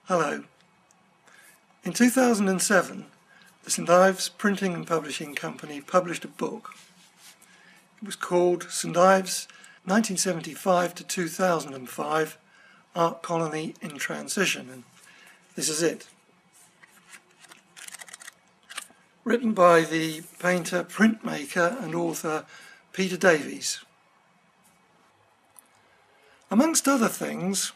Hello. In 2007, the St Ives Printing and Publishing Company published a book. It was called St Ives 1975 to 2005 Art Colony in Transition, and this is it. Written by the painter, printmaker and author Peter Davies. Amongst other things,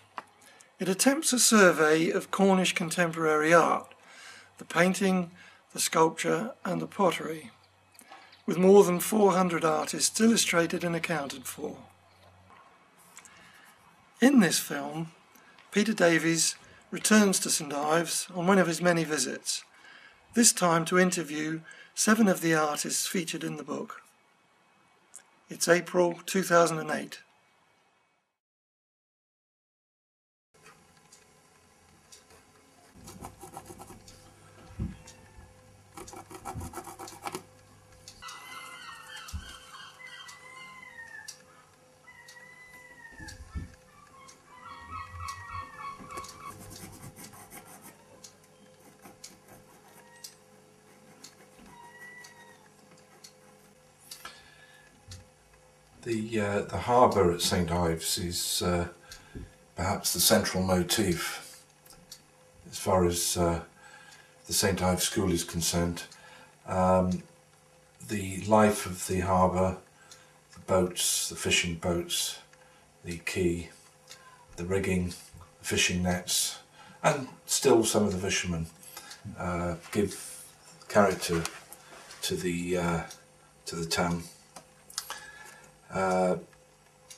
it attempts a survey of Cornish contemporary art, the painting, the sculpture and the pottery, with more than 400 artists illustrated and accounted for. In this film, Peter Davies returns to St Ives on one of his many visits, this time to interview 7 of the artists featured in the book. It's April 2008. The harbour at St Ives is perhaps the central motif as far as the St Ives School is concerned. The life of the harbour, the boats, the fishing boats, the quay, the rigging, the fishing nets, and still some of the fishermen give character to the town.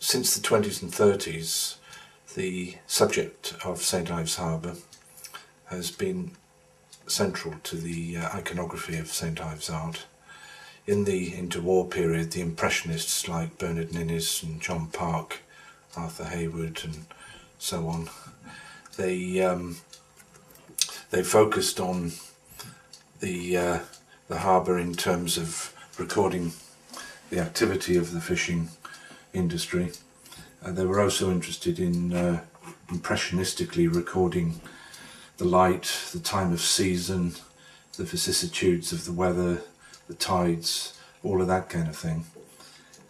Since the 20s and 30s, the subject of St Ives Harbour has been central to the iconography of St Ives art. In the interwar period, the Impressionists like Bernard Ninnis and John Park, Arthur Hayward and so on, they focused on the harbour in terms of recording the activity of the fishing industry. They were also interested in impressionistically recording the light, the time of season, the vicissitudes of the weather, the tides, all of that kind of thing.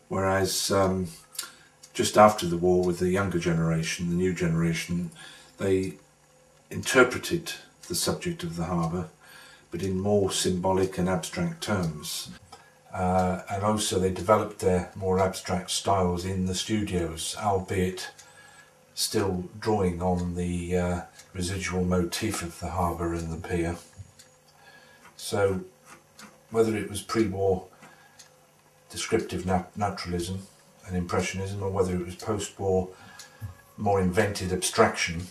Whereas just after the war, with the younger generation, the new generation, they interpreted the subject of the harbour, but in more symbolic and abstract terms. And also they developed their more abstract styles in the studios, albeit still drawing on the residual motif of the harbour and the pier. So whether it was pre-war descriptive naturalism and impressionism, or whether it was post-war more invented abstraction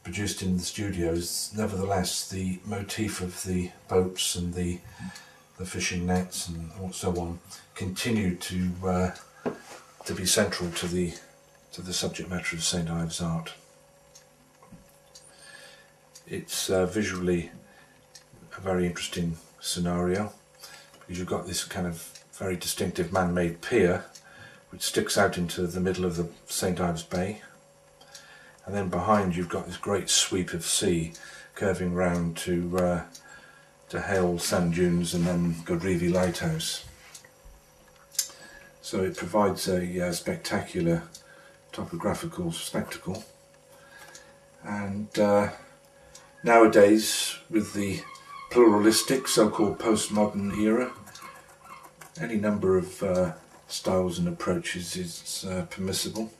produced in the studios, nevertheless the motif of the boats and the fishing nets and so on continued to be central to the subject matter of St Ives art. It's visually a very interesting scenario, because you've got this kind of very distinctive man-made pier which sticks out into the middle of the St Ives Bay, and then behind you've got this great sweep of sea curving round to Hale Sand Dunes and then Godrevy Lighthouse. So it provides a spectacular topographical spectacle. And nowadays, with the pluralistic so-called postmodern era, any number of styles and approaches is permissible.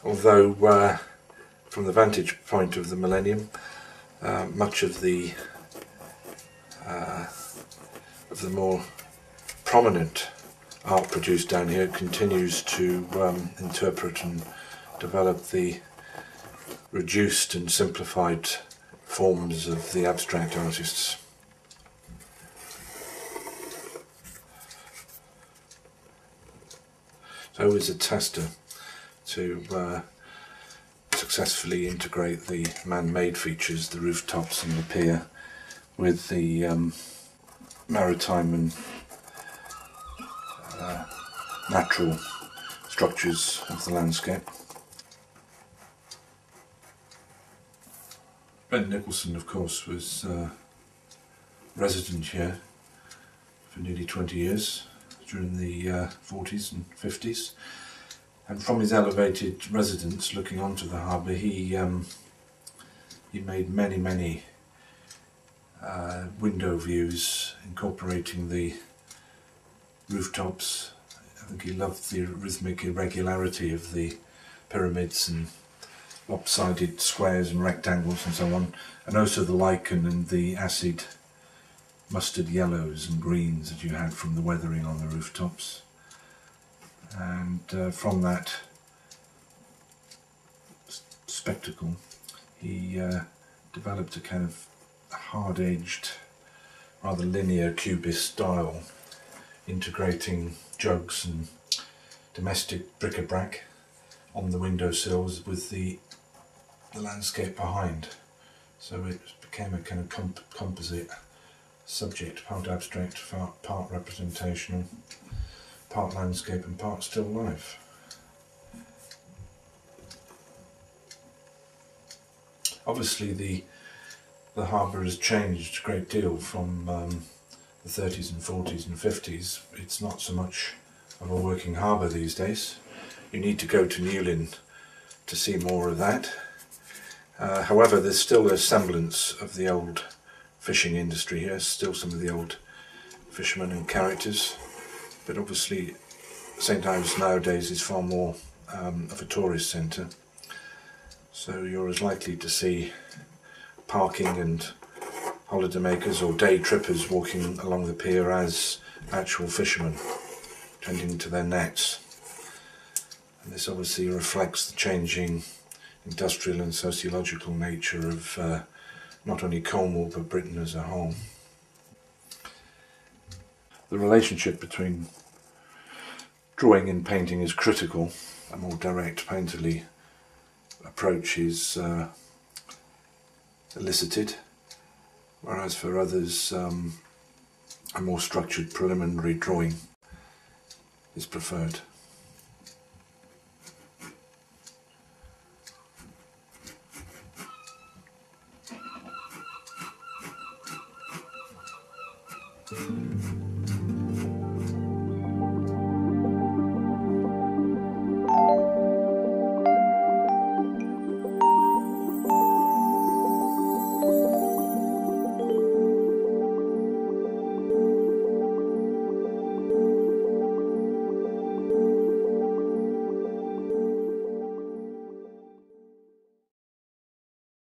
Although from the vantage point of the millennium, much of the more prominent art produced down here continues to interpret and develop the reduced and simplified forms of the abstract artists. So I was a tester to successfully integrate the man-made features, the rooftops and the pier, with the maritime and natural structures of the landscape. Ben Nicholson, of course, was resident here for nearly 20 years during the 40s and 50s, and from his elevated residence looking onto the harbour, he made many window views incorporating the rooftops. I think he loved the rhythmic irregularity of the pyramids and lopsided squares and rectangles and so on, and also the lichen and the acid mustard yellows and greens that you had from the weathering on the rooftops. And from that spectacle he developed a kind of hard-edged, rather linear cubist style, integrating jugs and domestic bric-a-brac on the windowsills with the landscape behind. So it became a kind of composite subject, part abstract, part representational, part landscape and part still life. Obviously the harbour has changed a great deal from the 30s and 40s and 50s. It's not so much of a working harbour these days. You need to go to Newlyn to see more of that. However, there's still a semblance of the old fishing industry here, still some of the old fishermen and characters, but obviously St Ives nowadays is far more of a tourist centre, so you're as likely to see parking and holidaymakers or day trippers walking along the pier as actual fishermen tending to their nets. And this obviously reflects the changing industrial and sociological nature of not only Cornwall but Britain as a whole. The relationship between drawing and painting is critical. A more direct painterly approach is elicited, whereas for others a more structured preliminary drawing is preferred.